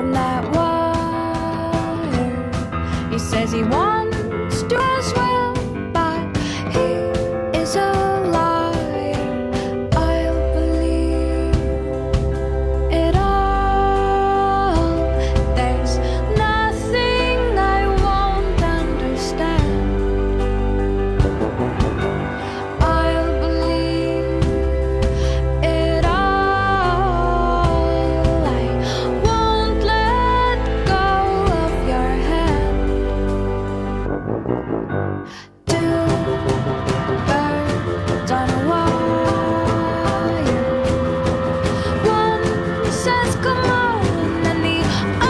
from that wire. He says he wants to as well, but he is a liar. I'll believe it all. There's nothing I won't understand. I'll believe it all. I won't let go of your hand. Two birds on a wire. One says come on, and the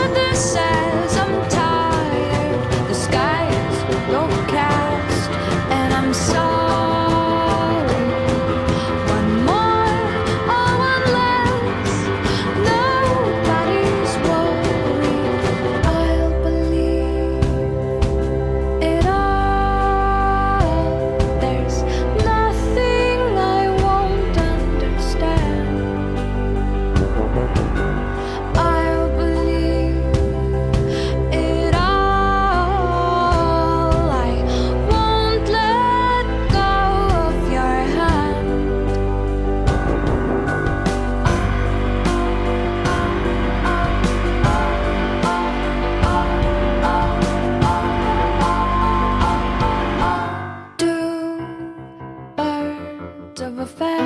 other says I'm tired. The sky is overcast, and I'm sorry. One more or one less, nobody's worried. I'll believe it all. There's nothing I won't understand. I'll believe it all. I won't let go of your hand. Two birds of a feather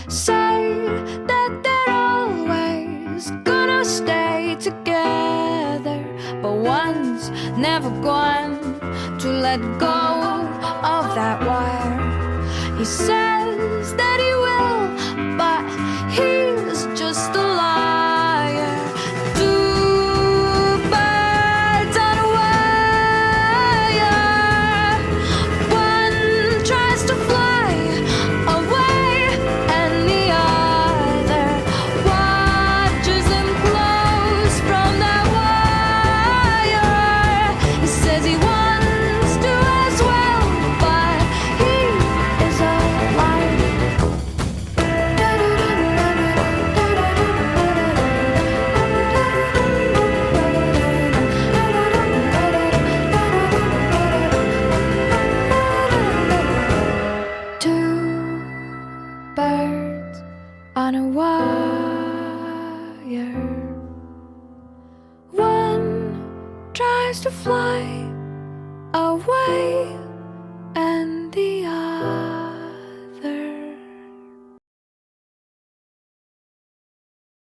say that they're always gonna stay together, but one's never going to let go of that wire. He says that he will, but he's just a liar. Two birds on a wire. One tries to fly away, and the other watches him close from that wire. He says he wants to as well, but he is a liar. Two birds on a wire. One tries to fly away,